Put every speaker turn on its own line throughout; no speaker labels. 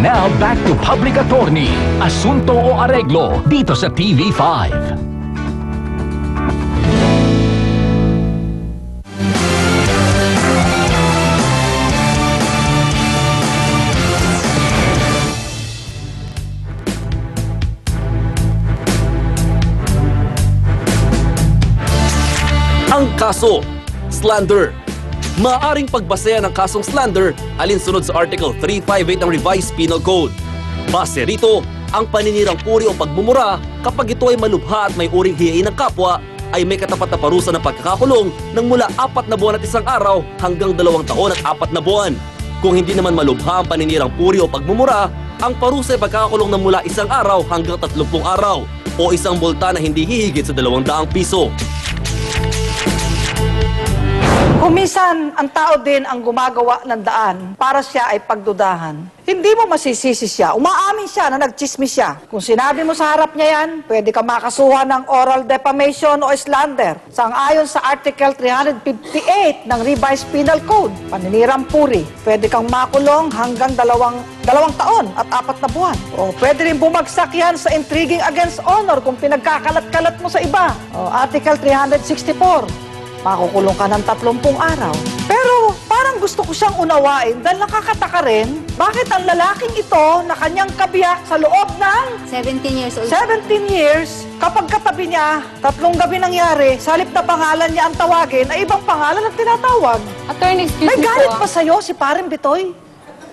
And now, back to Public Attorney, Asunto o Areglo, dito sa TV5.
Ang kaso, slander. Maaaring pagbasehan ng kasong slander alinsunod sa Article 358 ng Revised Penal Code. Base rito, ang paninirang puri o pagmumura kapag ito ay malubha at may uring hiyain ng kapwa ay may katapat na parusa ng pagkakakulong ng mula 4 na buwan at 1 araw hanggang 2 taon at 4 na buwan. Kung hindi naman malubha ang paninirang puri o pagmumura, ang parusa ay pagkakakulong ng mula 1 araw hanggang 30 araw o isang multa na hindi hihigit sa 200 piso.
Kumisan, ang tao din ang gumagawa ng daan para siya ay pagdudahan. Hindi mo masisisi siya. Umaamin siya na nagchismis siya. Kung sinabi mo sa harap niya yan, pwede ka makasuhan ng oral defamation o slander. Sang-ayon sa Article 358 ng Revised Penal Code, paninirang puri. Pwede kang makulong hanggang 2 taon at 4 na buwan. O pwede rin bumagsak yan sa intriguing against honor kung pinagkakalat-kalat mo sa iba. O Article 364. Makukulong ka ng 30 araw. Pero parang gusto ko siyang unawain dahil nakakataka rin, bakit ang lalaking ito na kanyang kabiyak sa loob ng
17 years old.
17 years, kapag katabi niya, 3 gabi nangyari, sa halip na pangalan niya ang tawagin, ay ibang pangalan ang tinatawag.
Attorney, excuse
May
me
galit
po.
pa sa'yo si Paring Bitoy?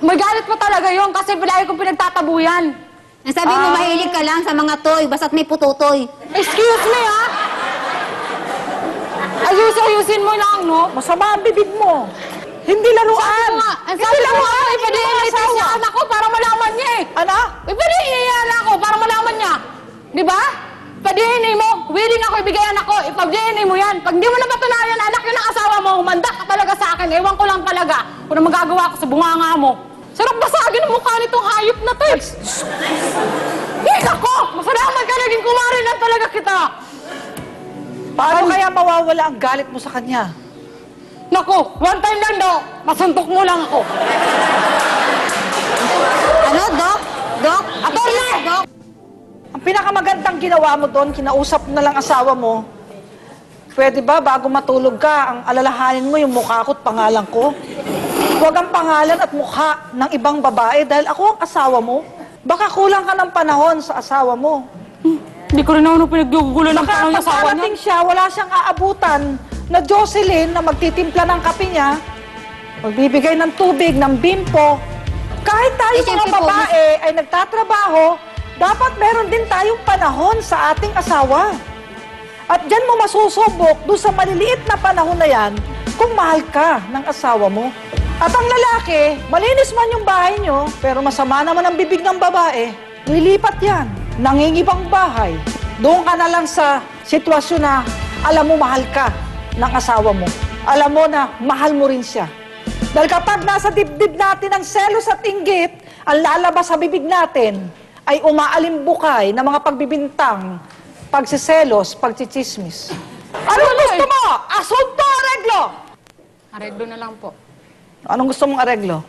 May galit pa talaga yun kasi palagi kong pinagtatabuyan.
Nasabi mo mahilig ka lang sa mga toy, basta't may pututoy.
Excuse me, ha? Ayusin mo lang, no?
Masama ang bibig mo. Hindi laruan.
Sabi ko nga, ipadiinit niya anak ko para malaman niya eh.
Ano?
Ipadiinit niya anak ko para malaman niya. Di ba? Ipadiinit mo. Willing ako ibigay anak ko. Ipadiinit mo yan. Pag di mo napatunayan, anak yun ang asawa mo, humanda ka talaga sa akin. Ewan ko lang talaga kung ano magagawa ko sa bunganga mo. Sarap basagin ang mukha nitong hayop na to eh. Ako! Masalamat ka naging kumari lang talaga kita.
Paano kaya mawawala ang galit mo sa kanya?
Naku, one time lang daw, masuntok mo lang ako.
Ano, Doc? Doc?
Attorney!
Doc?
Ang pinakamagandang ginawa mo doon, kinausap na lang asawa mo, pwede ba bago matulog ka, ang alalahanin mo yung mukha ko at pangalan ko? Huwag ang pangalan at mukha ng ibang babae dahil ako ang asawa mo. Baka kulang ka ng panahon sa asawa mo.
Hindi ko rin ako pinaggugulo ng
Baka
panahon ng asawa niya.
pagkarating siya, wala siyang aabutan na Jocelyn na magtitimpla ng kape niya, magbibigay ng tubig, ng bimpo. Kahit tayo mga
siyempre po,
babae ay nagtatrabaho, dapat meron din tayong panahon sa ating asawa. At dyan mo masusubok, doon sa maliliit na panahon na yan, kung mahal ka ng asawa mo. At ang lalaki, malinis man yung bahay nyo, pero masama naman ang bibig ng babae, lilipat yan. Nangingibang bahay. Doon ka na lang sa sitwasyon na alam mo mahal ka ng asawa mo. Alam mo na mahal mo rin siya. Dahil kapag nasa dibdib natin ang selos at inggit, ang lalabas sa bibig natin ay umaalimbukay ng mga pagbibintang, pagsiselos, pagchichismis. Anong gusto mo? Asunto o areglo?
Areglo na lang po.
Anong gusto mong areglo?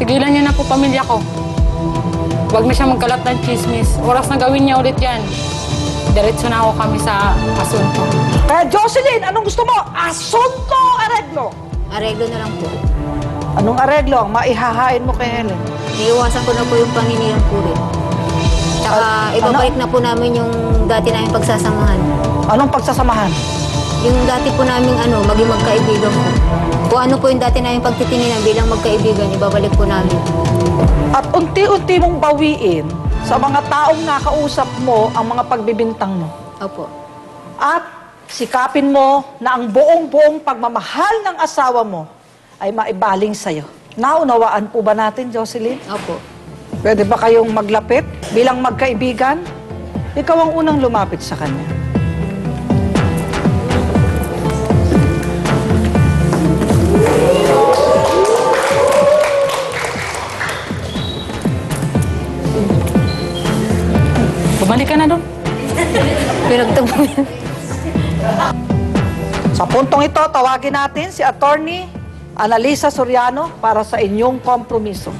Tigilan niya na po pamilya ko. Huwag na siya magkalat ng chismis. Oras na gawin niya ulit yan. Diretso na ako kami sa asunto.
Kaya Jocelyn, anong gusto mo? Asunto o areglo?
Areglo na lang po.
Anong areglo ang maihahain mo kay Helen?
Iiwasan ko na po yung paninirang puri. Tsaka ibabalik na po namin yung dati namin pagsasamahan.
Anong pagsasamahan?
Yung dati po namin maging magkaibigan po. Kung ano po yung dati namin pagtitinginan bilang magkaibigan, ibabalik po namin.
At unti-unti mong bawiin sa mga taong nakausap mo ang mga pagbibintang mo.
Opo.
At sikapin mo na ang buong-buong pagmamahal ng asawa mo ay maibaling sa'yo. Naunawaan po ba natin, Jocelyn?
Opo.
Pwede ba kayong maglapit bilang magkaibigan? Ikaw ang unang lumapit sa kanya.
Bumalik ka na doon.
Pinagtagpo yan.
Sa puntong ito, tawagin natin si Attorney Analisa Soriano para sa inyong kompromiso.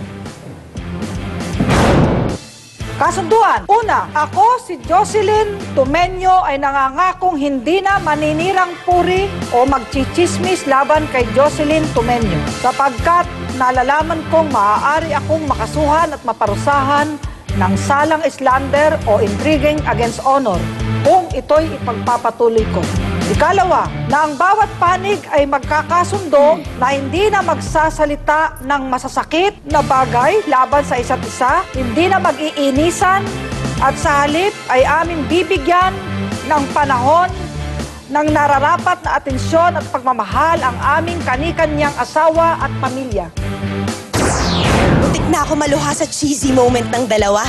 Kasunduan. Una, ako si Jocelyn Tumenyo ay nangangakong hindi na maninirang puri o magchichismis laban kay Jocelyn Tumenyo sapagkat nalalaman kong maaari akong makasuhan at maparusahan ng salang slander o intriguing against honor kung ito'y ipagpapatuloy ko. Ikalawa, na ang bawat panig ay magkakasundo na hindi na magsasalita ng masasakit na bagay laban sa isa't isa, hindi na mag-iinisan, at sa halip ay aming bibigyan ng panahon ng nararapat na atensyon at pagmamahal ang aming kani-kanyang asawa at pamilya.
Muntik na ako maluha sa cheesy moment ng dalawa.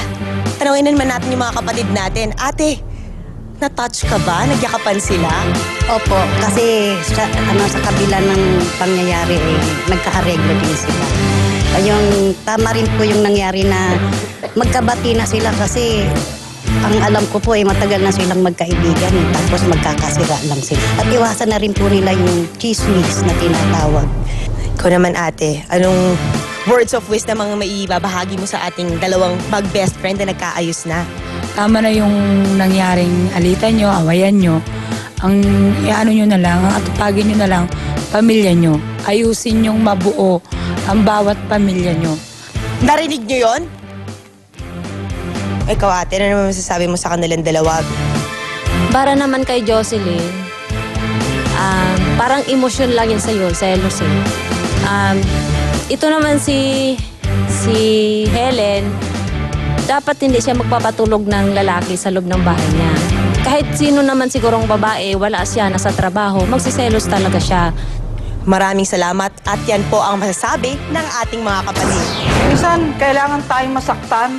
Tanungin naman natin yung mga kapatid natin. Ate, na-touch ka ba? Nagyakapan sila?
Opo, kasi sa kabila ng pangyayari, nagkaareglo din sila. Yung tama rin po yung nangyari na magkabati na sila kasi ang alam ko po matagal na silang magkaibigan tapos magkakasira lang sila. At iwasan na rin po nila yung chismis na tinatawag.
Ikaw naman ate, anong words of wisdom ang maibabahagi mo sa ating dalawang mag-best friend na nagkaayos na?
Tama na yung nangyaring alitan nyo, awayan nyo. Ang iano nyo na lang, ang atupagin nyo na lang, pamilya nyo. Ayusin yung mabuo ang bawat pamilya nyo.
Narinig nyo yon? Ikaw ate, ano naman masasabi mo sa kanilang dalawa?
Para naman kay Jocelyn, parang emosyon lang yun sa'yo, selos eh. Ito naman si Helen, dapat hindi siya magpapatulog ng lalaki sa loob ng bahay niya. Kahit sino naman sigurong babae, wala siya, nasa trabaho, magsiselos talaga siya.
Maraming salamat at yan po ang masasabi ng ating mga kapatid.
Minsan, kailangan tayong masaktan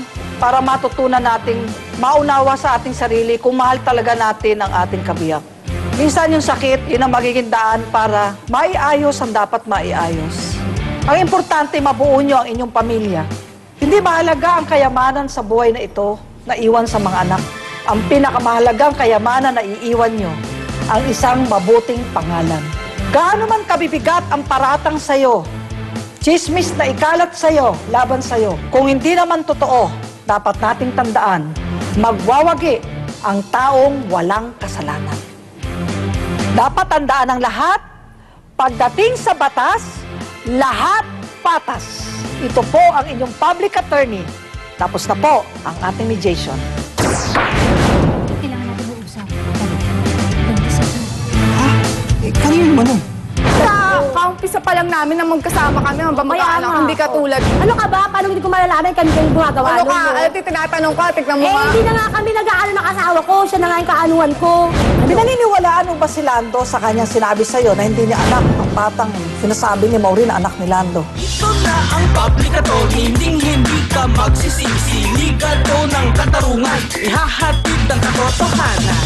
para matutunan nating maunawa sa ating sarili kung mahal talaga natin ang ating kabiyak. Minsan yung sakit, yun ang magiging daan para maiayos ang dapat maiayos. Ang importante, mabuo nyo ang inyong pamilya. Hindi mahalaga ang kayamanan sa buhay na ito na iwan sa mga anak. Ang pinakamahalagang kayamanan na iiwan nyo, ang isang mabuting pangalan. Gaano man kabibigat ang paratang sa'yo, chismis na ikalat sa'yo, laban sa'yo, kung hindi naman totoo, dapat nating tandaan, magwawagi ang taong walang kasalanan. Dapat tandaan ng lahat, pagdating sa batas, lahat patas. Ito po ang inyong public attorney. Tapos na po ang ating mediation.
Kailangan natin mag-usap.
Kanino naman nun?
Kaumpisa pa lang namin na magkasama kami, hanggang mag-aanak, hindi ka tulad.
Ano ka ba? Paano hindi ko malalaman kami kayo gumagawa?
Ano ka? Tinatanong ka, tignan mo nga.
Hindi na nga kami nag-aano ng asawa ko. Siya na nga yung kaanuhan ko.
Pinaniniwalaan mo ba si Lando sa kanyang sinabi sa'yo na hindi niya anak ang batang sinasabi ni Maureen na anak ni Lando?
Ito na ang public attorney, hindi ka magsisisi. Ligado ng katarungan, ihahatid ng katotohanan.